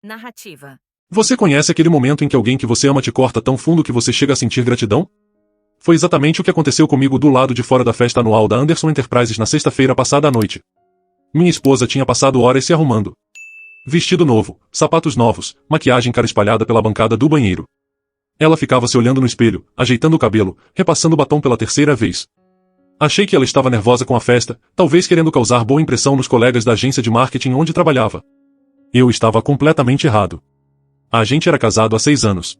Narrativa. Você conhece aquele momento em que alguém que você ama te corta tão fundo que você chega a sentir gratidão? Foi exatamente o que aconteceu comigo do lado de fora da festa anual da Anderson Enterprises na sexta-feira passada à noite. Minha esposa tinha passado horas se arrumando. Vestido novo, sapatos novos, maquiagem cara espalhada pela bancada do banheiro. Ela ficava se olhando no espelho, ajeitando o cabelo, repassando o batom pela terceira vez. Achei que ela estava nervosa com a festa, talvez querendo causar boa impressão nos colegas da agência de marketing onde trabalhava. Eu estava completamente errado. A gente era casado há 6 anos.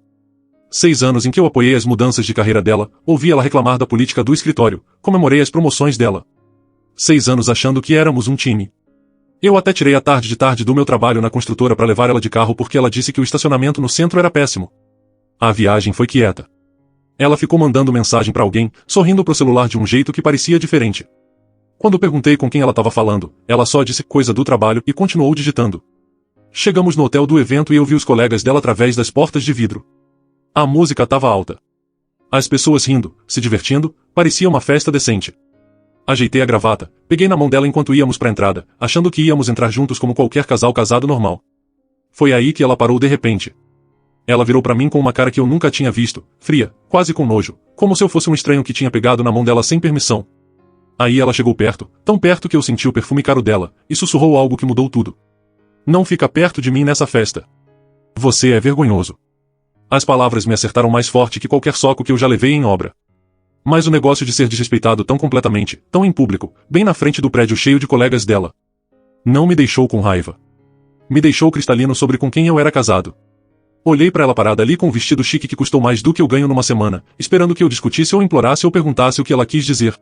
6 anos em que eu apoiei as mudanças de carreira dela, ouvi ela reclamar da política do escritório, comemorei as promoções dela. 6 anos achando que éramos um time. Eu até tirei a tarde de tarde do meu trabalho na construtora para levar ela de carro porque ela disse que o estacionamento no centro era péssimo. A viagem foi quieta. Ela ficou mandando mensagem para alguém, sorrindo pro celular de um jeito que parecia diferente. Quando perguntei com quem ela estava falando, ela só disse coisa do trabalho e continuou digitando. Chegamos no hotel do evento e eu vi os colegas dela através das portas de vidro. A música estava alta. As pessoas rindo, se divertindo, parecia uma festa decente. Ajeitei a gravata, peguei na mão dela enquanto íamos para a entrada, achando que íamos entrar juntos como qualquer casal casado normal. Foi aí que ela parou de repente. Ela virou para mim com uma cara que eu nunca tinha visto, fria, quase com nojo, como se eu fosse um estranho que tinha pegado na mão dela sem permissão. Aí ela chegou perto, tão perto que eu senti o perfume caro dela, e sussurrou algo que mudou tudo. Não fica perto de mim nessa festa. Você é vergonhoso. As palavras me acertaram mais forte que qualquer soco que eu já levei em obra. Mas o negócio de ser desrespeitado tão completamente, tão em público, bem na frente do prédio cheio de colegas dela, não me deixou com raiva. Me deixou cristalino sobre com quem eu era casado. Olhei para ela parada ali com um vestido chique que custou mais do que eu ganho numa semana, esperando que eu discutisse ou implorasse ou perguntasse o que ela quis dizer.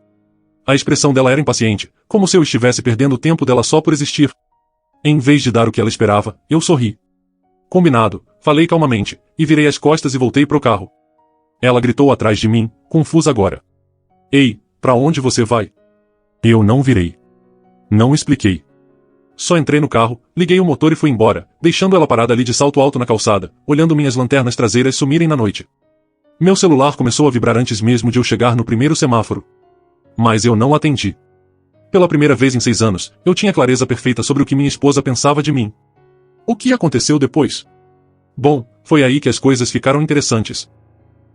A expressão dela era impaciente, como se eu estivesse perdendo o tempo dela só por existir. Em vez de dar o que ela esperava, eu sorri. Combinado, falei calmamente, e virei as costas e voltei pro carro. Ela gritou atrás de mim, confusa agora. Ei, pra onde você vai? Eu não virei. Não expliquei. Só entrei no carro, liguei o motor e fui embora, deixando ela parada ali de salto alto na calçada, olhando minhas lanternas traseiras sumirem na noite. Meu celular começou a vibrar antes mesmo de eu chegar no primeiro semáforo. Mas eu não atendi. Pela primeira vez em 6 anos, eu tinha clareza perfeita sobre o que minha esposa pensava de mim. O que aconteceu depois? Bom, foi aí que as coisas ficaram interessantes.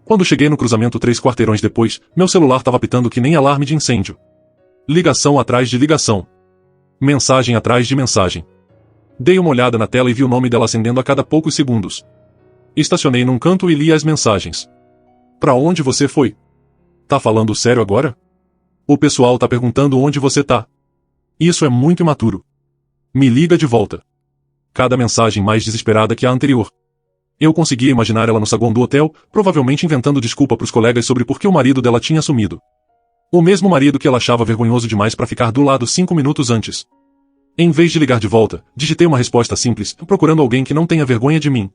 Quando cheguei no cruzamento 3 quarteirões depois, meu celular estava apitando que nem alarme de incêndio. Ligação atrás de ligação. Mensagem atrás de mensagem. Dei uma olhada na tela e vi o nome dela acendendo a cada poucos segundos. Estacionei num canto e li as mensagens. Pra onde você foi? Tá falando sério agora? O pessoal tá perguntando onde você tá. Isso é muito imaturo. Me liga de volta. Cada mensagem mais desesperada que a anterior. Eu conseguia imaginar ela no saguão do hotel, provavelmente inventando desculpa pros colegas sobre por que o marido dela tinha sumido. O mesmo marido que ela achava vergonhoso demais para ficar do lado 5 minutos antes. Em vez de ligar de volta, digitei uma resposta simples, procurando alguém que não tenha vergonha de mim.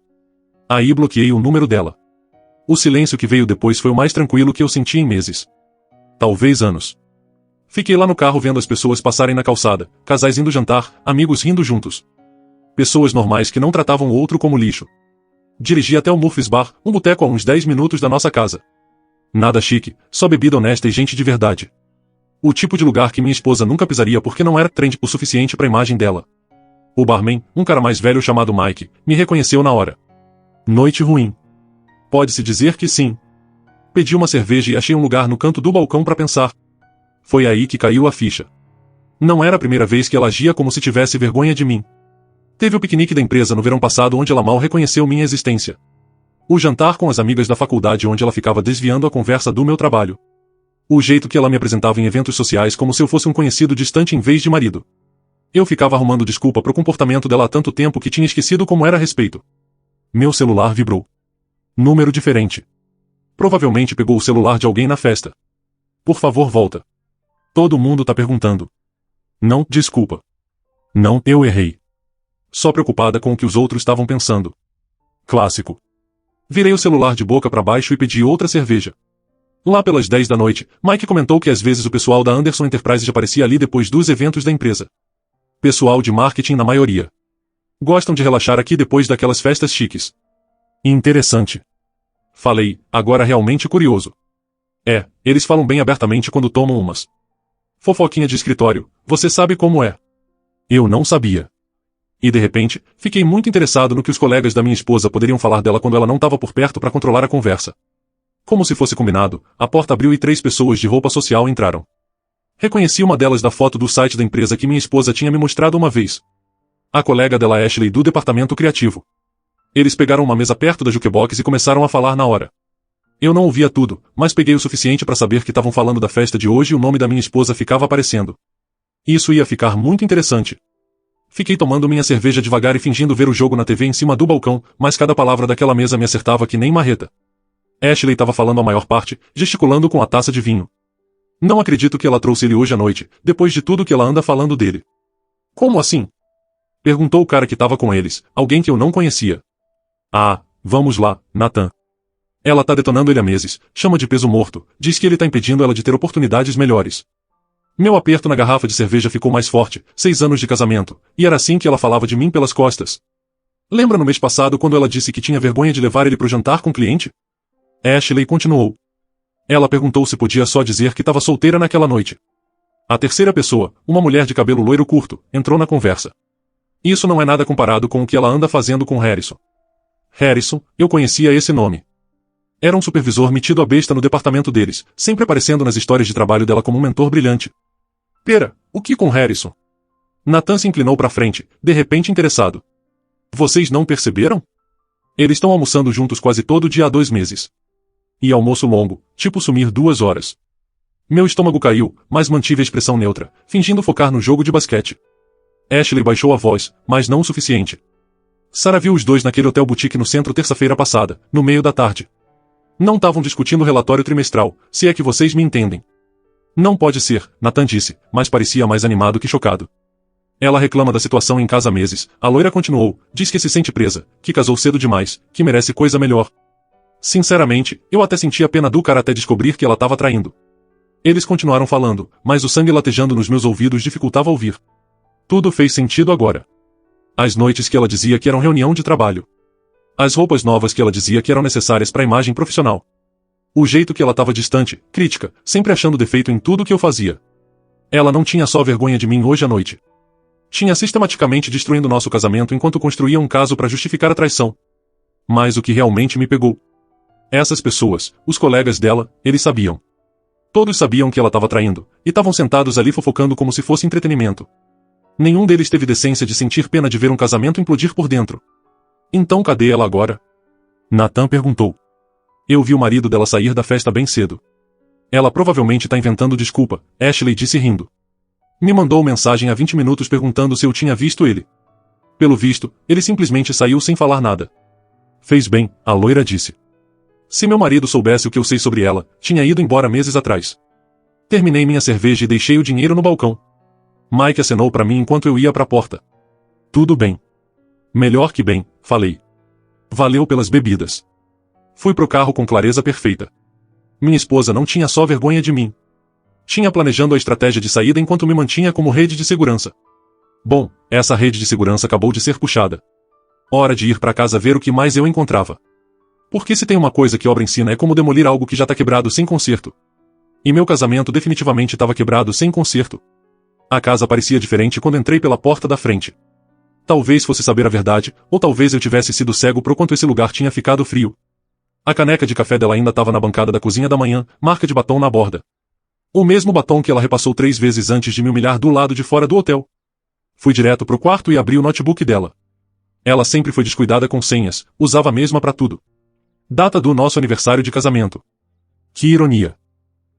Aí bloqueei o número dela. O silêncio que veio depois foi o mais tranquilo que eu senti em meses. Talvez anos. Fiquei lá no carro vendo as pessoas passarem na calçada, casais indo jantar, amigos rindo juntos. Pessoas normais que não tratavam o outro como lixo. Dirigi até o Murphy's Bar, um boteco a uns 10 minutos da nossa casa. Nada chique, só bebida honesta e gente de verdade. O tipo de lugar que minha esposa nunca pisaria porque não era trend o suficiente para a imagem dela. O barman, um cara mais velho chamado Mike, me reconheceu na hora. Noite ruim. Pode-se dizer que sim. Pedi uma cerveja e achei um lugar no canto do balcão para pensar. Foi aí que caiu a ficha. Não era a primeira vez que ela agia como se tivesse vergonha de mim. Teve o piquenique da empresa no verão passado onde ela mal reconheceu minha existência. O jantar com as amigas da faculdade onde ela ficava desviando a conversa do meu trabalho. O jeito que ela me apresentava em eventos sociais como se eu fosse um conhecido distante em vez de marido. Eu ficava arrumando desculpa pro comportamento dela há tanto tempo que tinha esquecido como era a respeito. Meu celular vibrou. Número diferente. Provavelmente pegou o celular de alguém na festa. Por favor, volta. Todo mundo tá perguntando. Não, desculpa. Não, eu errei. Só preocupada com o que os outros estavam pensando. Clássico. Virei o celular de boca para baixo e pedi outra cerveja. Lá pelas 10 da noite, Mike comentou que às vezes o pessoal da Anderson Enterprises aparecia ali depois dos eventos da empresa. Pessoal de marketing na maioria. Gostam de relaxar aqui depois daquelas festas chiques. Interessante. Falei, agora realmente curioso. É, eles falam bem abertamente quando tomam umas. Fofoquinha de escritório, você sabe como é. Eu não sabia. E de repente, fiquei muito interessado no que os colegas da minha esposa poderiam falar dela quando ela não estava por perto para controlar a conversa. Como se fosse combinado, a porta abriu e 3 pessoas de roupa social entraram. Reconheci uma delas da foto do site da empresa que minha esposa tinha me mostrado uma vez. A colega dela Ashley do departamento criativo. Eles pegaram uma mesa perto da jukebox e começaram a falar na hora. Eu não ouvia tudo, mas peguei o suficiente para saber que estavam falando da festa de hoje e o nome da minha esposa ficava aparecendo. Isso ia ficar muito interessante. Fiquei tomando minha cerveja devagar e fingindo ver o jogo na TV em cima do balcão, mas cada palavra daquela mesa me acertava que nem marreta. Ashley estava falando a maior parte, gesticulando com a taça de vinho. Não acredito que ela trouxe ele hoje à noite, depois de tudo que ela anda falando dele. Como assim? Perguntou o cara que estava com eles, alguém que eu não conhecia. Ah, vamos lá, Nathan. Ela tá detonando ele há meses, chama de peso morto, diz que ele tá impedindo ela de ter oportunidades melhores. Meu aperto na garrafa de cerveja ficou mais forte, 6 anos de casamento, e era assim que ela falava de mim pelas costas. Lembra no mês passado quando ela disse que tinha vergonha de levar ele pro jantar com o cliente? Ashley continuou. Ela perguntou se podia só dizer que estava solteira naquela noite. A terceira pessoa, uma mulher de cabelo loiro curto, entrou na conversa. Isso não é nada comparado com o que ela anda fazendo com Harrison. Harrison, eu conhecia esse nome. Era um supervisor metido a besta no departamento deles, sempre aparecendo nas histórias de trabalho dela como um mentor brilhante. Pera, o que com Harrison? Nathan se inclinou para frente, de repente interessado. Vocês não perceberam? Eles estão almoçando juntos quase todo dia há 2 meses. E almoço longo, tipo sumir 2 horas. Meu estômago caiu, mas mantive a expressão neutra, fingindo focar no jogo de basquete. Ashley baixou a voz, mas não o suficiente. Sarah viu os dois naquele hotel boutique no centro terça-feira passada, no meio da tarde. Não estavam discutindo o relatório trimestral, se é que vocês me entendem. Não pode ser, Nathan disse, mas parecia mais animado que chocado. Ela reclama da situação em casa há meses, a loira continuou, diz que se sente presa, que casou cedo demais, que merece coisa melhor. Sinceramente, eu até sentia pena do cara até descobrir que ela estava traindo. Eles continuaram falando, mas o sangue latejando nos meus ouvidos dificultava ouvir. Tudo fez sentido agora. As noites que ela dizia que eram reunião de trabalho. As roupas novas que ela dizia que eram necessárias para a imagem profissional. O jeito que ela estava distante, crítica, sempre achando defeito em tudo que eu fazia. Ela não tinha só vergonha de mim hoje à noite. Tinha sistematicamente destruindo nosso casamento enquanto construía um caso para justificar a traição. Mas o que realmente me pegou. Essas pessoas, os colegas dela, eles sabiam. Todos sabiam que ela estava traindo, e estavam sentados ali fofocando como se fosse entretenimento. Nenhum deles teve decência de sentir pena de ver um casamento implodir por dentro. Então cadê ela agora? Nathan perguntou. Eu vi o marido dela sair da festa bem cedo. Ela provavelmente está inventando desculpa, Ashley disse rindo. Me mandou mensagem há 20 minutos perguntando se eu tinha visto ele. Pelo visto, ele simplesmente saiu sem falar nada. Fez bem, a loira disse. Se meu marido soubesse o que eu sei sobre ela, tinha ido embora meses atrás. Terminei minha cerveja e deixei o dinheiro no balcão. Mike acenou para mim enquanto eu ia para a porta. Tudo bem. Melhor que bem, falei. Valeu pelas bebidas. Fui pro carro com clareza perfeita. Minha esposa não tinha só vergonha de mim. Tinha planejando a estratégia de saída enquanto me mantinha como rede de segurança. Bom, essa rede de segurança acabou de ser puxada. Hora de ir para casa ver o que mais eu encontrava. Porque se tem uma coisa que obra ensina é como demolir algo que já tá quebrado sem conserto. E meu casamento definitivamente estava quebrado sem conserto. A casa parecia diferente quando entrei pela porta da frente. Talvez fosse saber a verdade, ou talvez eu tivesse sido cego pro quanto esse lugar tinha ficado frio. A caneca de café dela ainda estava na bancada da cozinha da manhã, marca de batom na borda. O mesmo batom que ela repassou 3 vezes antes de me humilhar do lado de fora do hotel. Fui direto pro quarto e abri o notebook dela. Ela sempre foi descuidada com senhas, usava a mesma pra tudo. Data do nosso aniversário de casamento. Que ironia.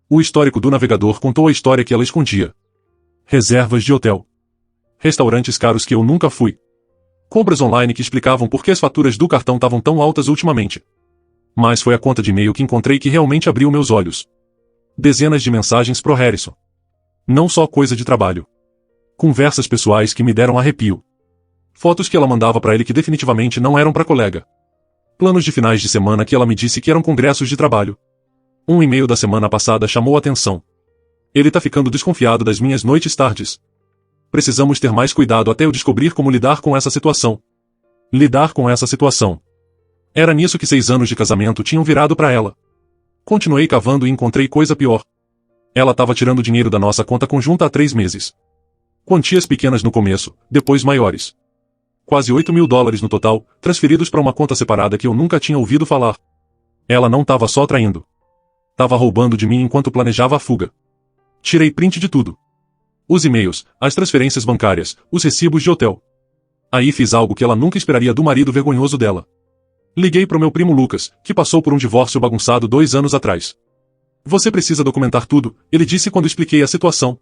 O histórico do navegador contou a história que ela escondia. Reservas de hotel. Restaurantes caros que eu nunca fui. Compras online que explicavam por que as faturas do cartão estavam tão altas ultimamente. Mas foi a conta de e-mail que encontrei que realmente abriu meus olhos. Dezenas de mensagens pro Harrison. Não só coisa de trabalho. Conversas pessoais que me deram arrepio. Fotos que ela mandava pra ele que definitivamente não eram pra colega. Planos de finais de semana que ela me disse que eram congressos de trabalho. Um e-mail da semana passada chamou a atenção. Ele tá ficando desconfiado das minhas noites tardes. Precisamos ter mais cuidado até eu descobrir como lidar com essa situação. Lidar com essa situação. Era nisso que 6 anos de casamento tinham virado pra ela. Continuei cavando e encontrei coisa pior. Ela estava tirando dinheiro da nossa conta conjunta há 3 meses. Quantias pequenas no começo, depois maiores. Quase $8.000 no total, transferidos para uma conta separada que eu nunca tinha ouvido falar. Ela não estava só traindo. Estava roubando de mim enquanto planejava a fuga. Tirei print de tudo. Os e-mails, as transferências bancárias, os recibos de hotel. Aí fiz algo que ela nunca esperaria do marido vergonhoso dela. Liguei pro meu primo Lucas, que passou por um divórcio bagunçado 2 anos atrás. Você precisa documentar tudo, ele disse quando expliquei a situação.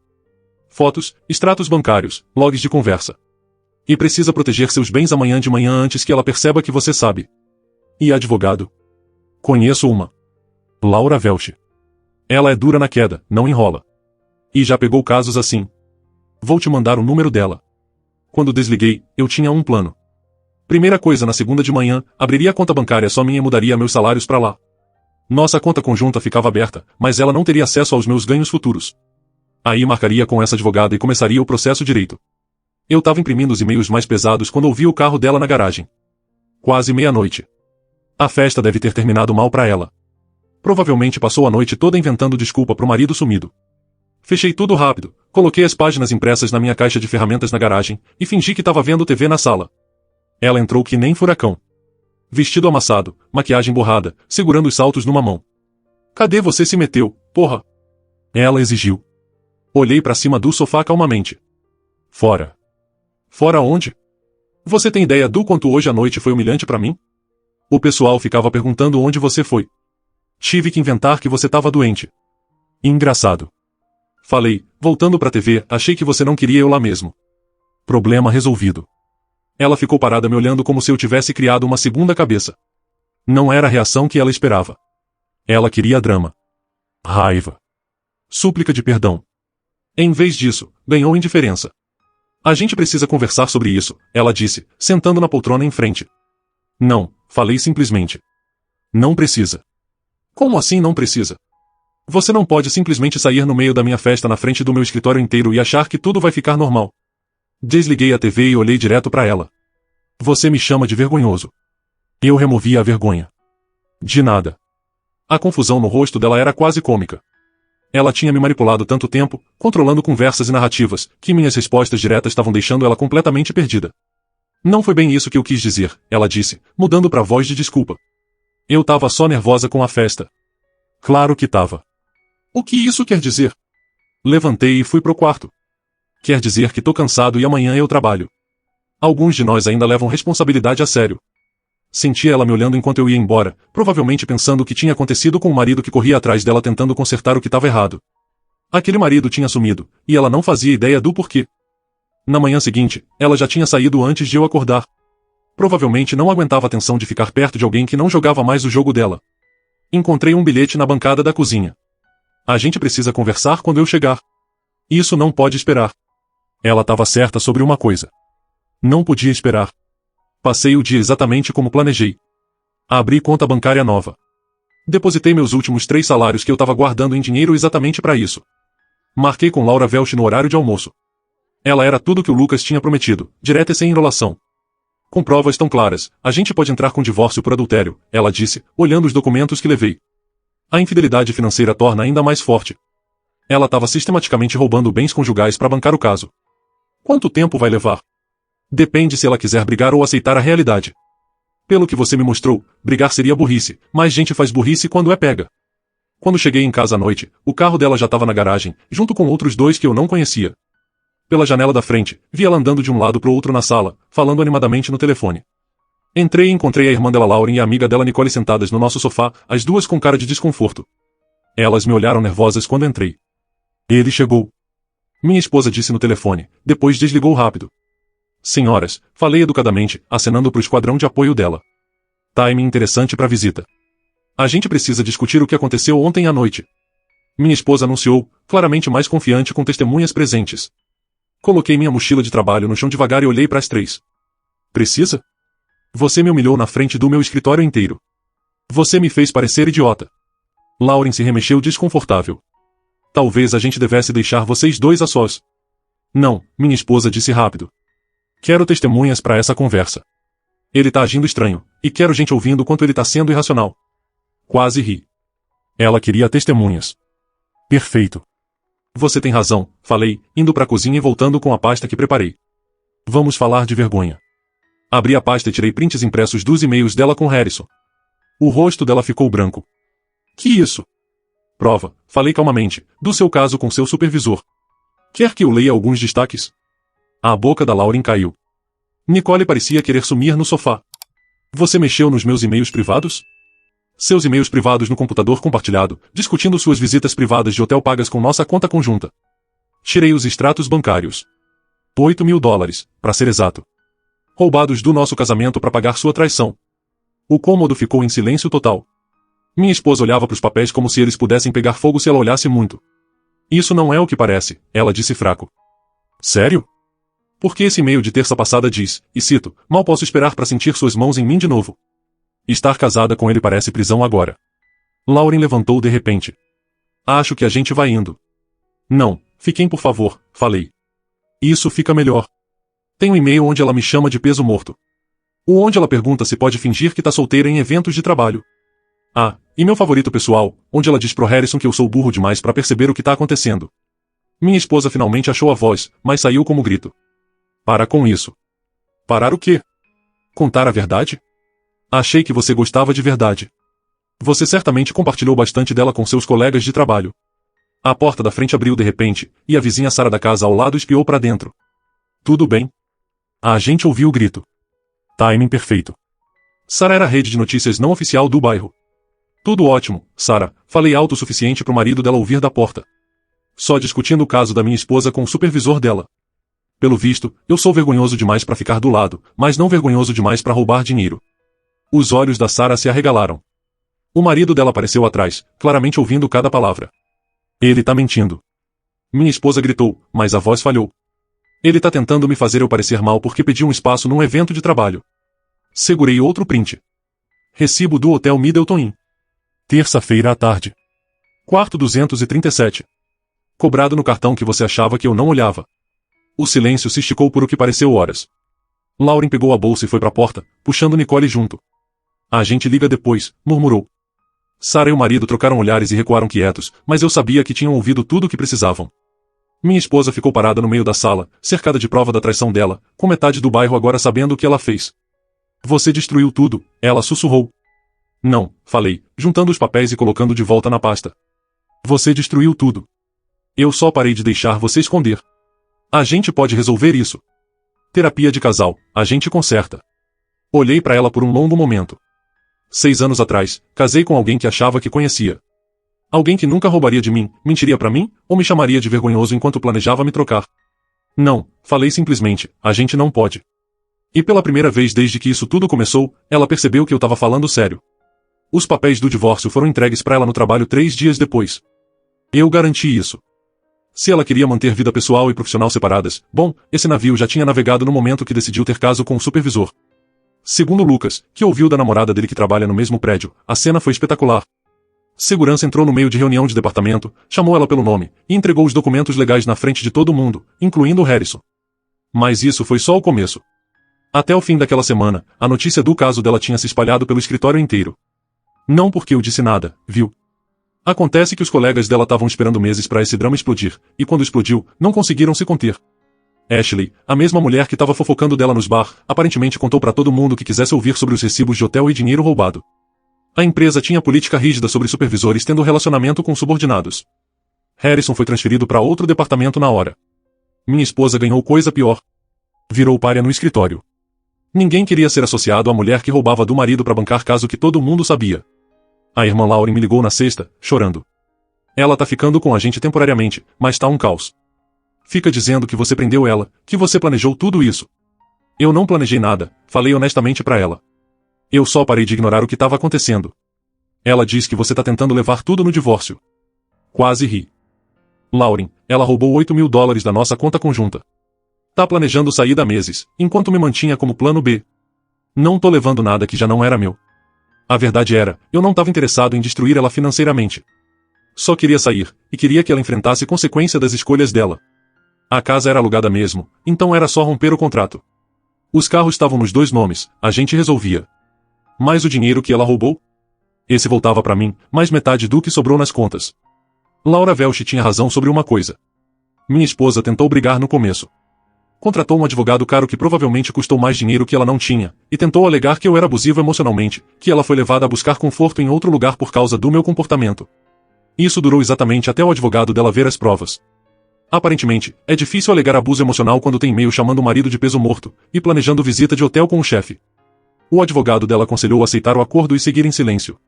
Fotos, extratos bancários, logs de conversa. E precisa proteger seus bens amanhã de manhã antes que ela perceba que você sabe. E advogado? Conheço uma. Laura Welch. Ela é dura na queda, não enrola. E já pegou casos assim. Vou te mandar o número dela. Quando desliguei, eu tinha um plano. Primeira coisa, na segunda de manhã, abriria a conta bancária só minha e mudaria meus salários para lá. Nossa conta conjunta ficava aberta, mas ela não teria acesso aos meus ganhos futuros. Aí marcaria com essa advogada e começaria o processo direito. Eu tava imprimindo os e-mails mais pesados quando ouvi o carro dela na garagem. Quase meia-noite. A festa deve ter terminado mal para ela. Provavelmente passou a noite toda inventando desculpa pro marido sumido. Fechei tudo rápido, coloquei as páginas impressas na minha caixa de ferramentas na garagem e fingi que tava vendo TV na sala. Ela entrou que nem furacão. Vestido amassado, maquiagem borrada, segurando os saltos numa mão. Cadê você se meteu, porra? Ela exigiu. Olhei pra cima do sofá calmamente. Fora. Fora onde? Você tem ideia do quanto hoje à noite foi humilhante pra mim? O pessoal ficava perguntando onde você foi. Tive que inventar que você tava doente. Engraçado. Falei, voltando pra TV, achei que você não queria eu lá mesmo. Problema resolvido. Ela ficou parada me olhando como se eu tivesse criado uma segunda cabeça. Não era a reação que ela esperava. Ela queria drama. Raiva. Súplica de perdão. Em vez disso, ganhou indiferença. A gente precisa conversar sobre isso, ela disse, sentando na poltrona em frente. Não, falei simplesmente. Não precisa. Como assim não precisa? Você não pode simplesmente sair no meio da minha festa na frente do meu escritório inteiro e achar que tudo vai ficar normal. Desliguei a TV e olhei direto para ela. Você me chama de vergonhoso. Eu removi a vergonha. De nada. A confusão no rosto dela era quase cômica. Ela tinha me manipulado tanto tempo, controlando conversas e narrativas, que minhas respostas diretas estavam deixando ela completamente perdida. Não foi bem isso que eu quis dizer, ela disse, mudando para voz de desculpa. Eu tava só nervosa com a festa. Claro que tava. O que isso quer dizer? Levantei e fui pro quarto. Quer dizer que tô cansado e amanhã eu trabalho. Alguns de nós ainda levam responsabilidade a sério. Senti ela me olhando enquanto eu ia embora, provavelmente pensando o que tinha acontecido com o marido que corria atrás dela tentando consertar o que estava errado. Aquele marido tinha sumido, e ela não fazia ideia do porquê. Na manhã seguinte, ela já tinha saído antes de eu acordar. Provavelmente não aguentava a tensão de ficar perto de alguém que não jogava mais o jogo dela. Encontrei um bilhete na bancada da cozinha. A gente precisa conversar quando eu chegar. Isso não pode esperar. Ela estava certa sobre uma coisa. Não podia esperar. Passei o dia exatamente como planejei. Abri conta bancária nova. Depositei meus últimos 3 salários que eu estava guardando em dinheiro exatamente para isso. Marquei com Laura Welch no horário de almoço. Ela era tudo que o Lucas tinha prometido, direta e sem enrolação. Com provas tão claras, a gente pode entrar com divórcio por adultério, ela disse, olhando os documentos que levei. A infidelidade financeira torna ainda mais forte. Ela estava sistematicamente roubando bens conjugais para bancar o caso. Quanto tempo vai levar? Depende se ela quiser brigar ou aceitar a realidade. Pelo que você me mostrou, brigar seria burrice, mas gente faz burrice quando é pega. Quando cheguei em casa à noite, o carro dela já estava na garagem, junto com outros 2 que eu não conhecia. Pela janela da frente, vi ela andando de um lado pro outro na sala, falando animadamente no telefone. Entrei e encontrei a irmã dela Lauren e a amiga dela Nicole sentadas no nosso sofá, as duas com cara de desconforto. Elas me olharam nervosas quando entrei. Ele chegou. Minha esposa disse no telefone, depois desligou rápido. Senhoras, falei educadamente, acenando pro esquadrão de apoio dela. Timing interessante pra visita. A gente precisa discutir o que aconteceu ontem à noite. Minha esposa anunciou, claramente mais confiante com testemunhas presentes. Coloquei minha mochila de trabalho no chão devagar e olhei para as 3. Precisa? Você me humilhou na frente do meu escritório inteiro. Você me fez parecer idiota. Lauren se remexeu desconfortável. Talvez a gente devesse deixar vocês 2 a sós. Não, minha esposa disse rápido. Quero testemunhas para essa conversa. Ele tá agindo estranho, e quero gente ouvindo quanto ele tá sendo irracional. Quase ri. Ela queria testemunhas. Perfeito. Você tem razão, falei, indo para a cozinha e voltando com a pasta que preparei. Vamos falar de vergonha. Abri a pasta e tirei prints impressos dos e-mails dela com Harrison. O rosto dela ficou branco. Que isso? Prova, falei calmamente, do seu caso com seu supervisor. Quer que eu leia alguns destaques? A boca da Lauren caiu. Nicole parecia querer sumir no sofá. Você mexeu nos meus e-mails privados? Seus e-mails privados no computador compartilhado, discutindo suas visitas privadas de hotel pagas com nossa conta conjunta. Tirei os extratos bancários. $8.000, para ser exato. Roubados do nosso casamento para pagar sua traição. O cômodo ficou em silêncio total. Minha esposa olhava para os papéis como se eles pudessem pegar fogo se ela olhasse muito. Isso não é o que parece, ela disse fraco. Sério? Porque esse e-mail de terça passada diz, e cito, mal posso esperar para sentir suas mãos em mim de novo. Estar casada com ele parece prisão agora. Lauren levantou de repente. Acho que a gente vai indo. Não, fiquem por favor, falei. Isso fica melhor. Tem um e-mail onde ela me chama de peso morto. O onde ela pergunta se pode fingir que tá solteira em eventos de trabalho. Ah, e meu favorito pessoal, onde ela diz pro Harrison que eu sou burro demais para perceber o que tá acontecendo. Minha esposa finalmente achou a voz, mas saiu como grito. Para com isso. Parar o quê? Contar a verdade? Achei que você gostava de verdade. Você certamente compartilhou bastante dela com seus colegas de trabalho. A porta da frente abriu de repente, e a vizinha Sara da casa ao lado espiou para dentro. Tudo bem? A agente ouviu o grito. Timing perfeito. Sara era a rede de notícias não oficial do bairro. Tudo ótimo, Sara, falei alto o suficiente para o marido dela ouvir da porta. Só discutindo o caso da minha esposa com o supervisor dela. Pelo visto, eu sou vergonhoso demais para ficar do lado, mas não vergonhoso demais para roubar dinheiro. Os olhos da Sara se arregalaram. O marido dela apareceu atrás, claramente ouvindo cada palavra. Ele tá mentindo. Minha esposa gritou, mas a voz falhou. Ele tá tentando me fazer eu parecer mal porque pedi um espaço num evento de trabalho. Segurei outro print. Recibo do Hotel Middleton Inn. Terça-feira à tarde. Quarto 237. Cobrado no cartão que você achava que eu não olhava. O silêncio se esticou por o que pareceu horas. Lauren pegou a bolsa e foi para a porta, puxando Nicole junto. A gente liga depois, murmurou. Sara e o marido trocaram olhares e recuaram quietos, mas eu sabia que tinham ouvido tudo o que precisavam. Minha esposa ficou parada no meio da sala, cercada de prova da traição dela, com metade do bairro agora sabendo o que ela fez. Você destruiu tudo, ela sussurrou. Não, falei, juntando os papéis e colocando de volta na pasta. Você destruiu tudo. Eu só parei de deixar você esconder. A gente pode resolver isso. Terapia de casal, a gente conserta. Olhei para ela por um longo momento. 6 anos atrás, casei com alguém que achava que conhecia. Alguém que nunca roubaria de mim, mentiria para mim, ou me chamaria de vergonhoso enquanto planejava me trocar. Não, falei simplesmente, a gente não pode. E pela primeira vez desde que isso tudo começou, ela percebeu que eu estava falando sério. Os papéis do divórcio foram entregues para ela no trabalho 3 dias depois. Eu garanti isso. Se ela queria manter vida pessoal e profissional separadas, bom, esse navio já tinha navegado no momento que decidiu ter caso com o supervisor. Segundo Lucas, que ouviu da namorada dele que trabalha no mesmo prédio, a cena foi espetacular. Segurança entrou no meio de reunião de departamento, chamou ela pelo nome, e entregou os documentos legais na frente de todo mundo, incluindo o Harrison. Mas isso foi só o começo. Até o fim daquela semana, a notícia do caso dela tinha se espalhado pelo escritório inteiro. Não porque eu disse nada, viu? Acontece que os colegas dela estavam esperando meses para esse drama explodir, e quando explodiu, não conseguiram se conter. Ashley, a mesma mulher que estava fofocando dela nos bar, aparentemente contou para todo mundo que quisesse ouvir sobre os recibos de hotel e dinheiro roubado. A empresa tinha política rígida sobre supervisores tendo relacionamento com subordinados. Harrison foi transferido para outro departamento na hora. Minha esposa ganhou coisa pior. Virou pária no escritório. Ninguém queria ser associado à mulher que roubava do marido para bancar caso que todo mundo sabia. A irmã Lauren me ligou na sexta, chorando. Ela tá ficando com a gente temporariamente, mas tá um caos. Fica dizendo que você prendeu ela, que você planejou tudo isso. Eu não planejei nada, falei honestamente pra ela. Eu só parei de ignorar o que estava acontecendo. Ela diz que você tá tentando levar tudo no divórcio. Quase ri. Lauren, ela roubou $8.000 da nossa conta conjunta. Tá planejando sair há meses, enquanto me mantinha como plano B. Não tô levando nada que já não era meu. A verdade era, eu não estava interessado em destruir ela financeiramente. Só queria sair, e queria que ela enfrentasse consequência das escolhas dela. A casa era alugada mesmo, então era só romper o contrato. Os carros estavam nos 2 nomes, a gente resolvia. Mas o dinheiro que ela roubou? Esse voltava para mim, mais metade do que sobrou nas contas. Laura Welch tinha razão sobre uma coisa. Minha esposa tentou brigar no começo. Contratou um advogado caro que provavelmente custou mais dinheiro que ela não tinha, e tentou alegar que eu era abusivo emocionalmente, que ela foi levada a buscar conforto em outro lugar por causa do meu comportamento. Isso durou exatamente até o advogado dela ver as provas. Aparentemente, é difícil alegar abuso emocional quando tem e-mail chamando o marido de peso morto, e planejando visita de hotel com o chefe. O advogado dela aconselhou aceitar o acordo e seguir em silêncio.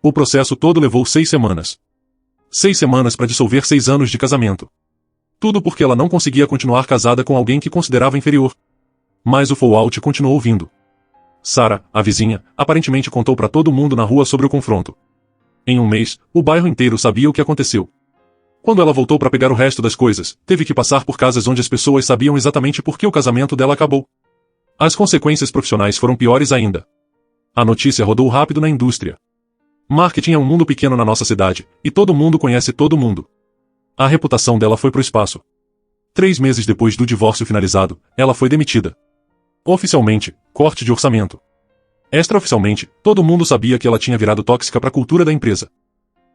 O processo todo levou 6 semanas. 6 semanas para dissolver 6 anos de casamento. Tudo porque ela não conseguia continuar casada com alguém que considerava inferior. Mas o fallout continuou vindo. Sarah, a vizinha, aparentemente contou para todo mundo na rua sobre o confronto. Em um mês, o bairro inteiro sabia o que aconteceu. Quando ela voltou para pegar o resto das coisas, teve que passar por casas onde as pessoas sabiam exatamente por que o casamento dela acabou. As consequências profissionais foram piores ainda. A notícia rodou rápido na indústria. Marketing é um mundo pequeno na nossa cidade, e todo mundo conhece todo mundo. A reputação dela foi pro espaço. 3 meses depois do divórcio finalizado, ela foi demitida. Oficialmente, corte de orçamento. Extraoficialmente, todo mundo sabia que ela tinha virado tóxica para a cultura da empresa.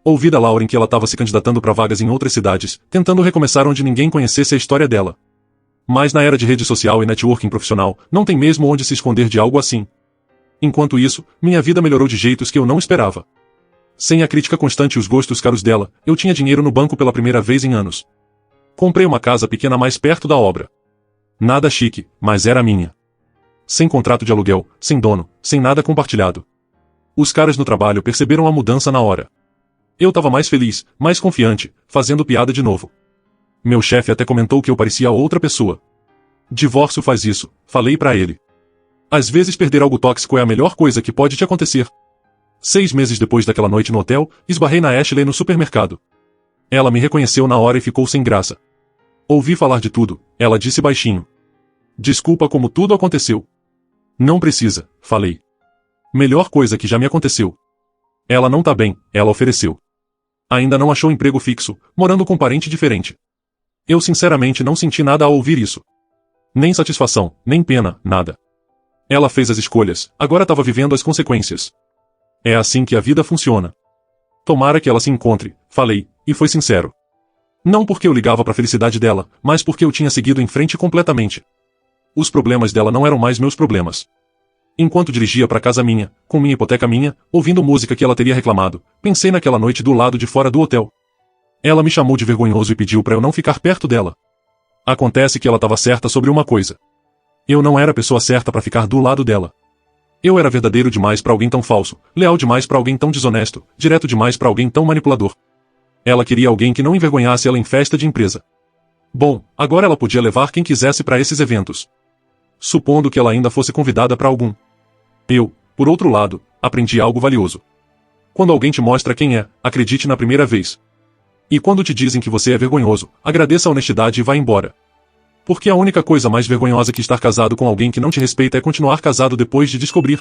Ouvi da Lauren que ela estava se candidatando para vagas em outras cidades, tentando recomeçar onde ninguém conhecesse a história dela. Mas na era de rede social e networking profissional, não tem mesmo onde se esconder de algo assim. Enquanto isso, minha vida melhorou de jeitos que eu não esperava. Sem a crítica constante e os gostos caros dela, eu tinha dinheiro no banco pela primeira vez em anos. Comprei uma casa pequena mais perto da obra. Nada chique, mas era minha. Sem contrato de aluguel, sem dono, sem nada compartilhado. Os caras no trabalho perceberam a mudança na hora. Eu tava mais feliz, mais confiante, fazendo piada de novo. Meu chefe até comentou que eu parecia outra pessoa. Divórcio faz isso, falei pra ele. Às vezes perder algo tóxico é a melhor coisa que pode te acontecer. 6 meses depois daquela noite no hotel, esbarrei na Ashley no supermercado. Ela me reconheceu na hora e ficou sem graça. Ouvi falar de tudo, ela disse baixinho. Desculpa como tudo aconteceu. Não precisa, falei. Melhor coisa que já me aconteceu. Ela não tá bem, ela ofereceu. Ainda não achou emprego fixo, morando com um parente diferente. Eu sinceramente não senti nada ao ouvir isso. Nem satisfação, nem pena, nada. Ela fez as escolhas, agora estava vivendo as consequências. É assim que a vida funciona. Tomara que ela se encontre, falei, e foi sincero. Não porque eu ligava para a felicidade dela, mas porque eu tinha seguido em frente completamente. Os problemas dela não eram mais meus problemas. Enquanto dirigia para casa minha, com minha hipoteca minha, ouvindo música que ela teria reclamado, pensei naquela noite do lado de fora do hotel. Ela me chamou de vergonhoso e pediu para eu não ficar perto dela. Acontece que ela estava certa sobre uma coisa. Eu não era a pessoa certa para ficar do lado dela. Eu era verdadeiro demais para alguém tão falso, leal demais para alguém tão desonesto, direto demais para alguém tão manipulador. Ela queria alguém que não envergonhasse ela em festa de empresa. Bom, agora ela podia levar quem quisesse para esses eventos. Supondo que ela ainda fosse convidada para algum. Eu, por outro lado, aprendi algo valioso. Quando alguém te mostra quem é, acredite na primeira vez. E quando te dizem que você é vergonhoso, agradeça a honestidade e vá embora. Porque a única coisa mais vergonhosa que estar casado com alguém que não te respeita é continuar casado depois de descobrir.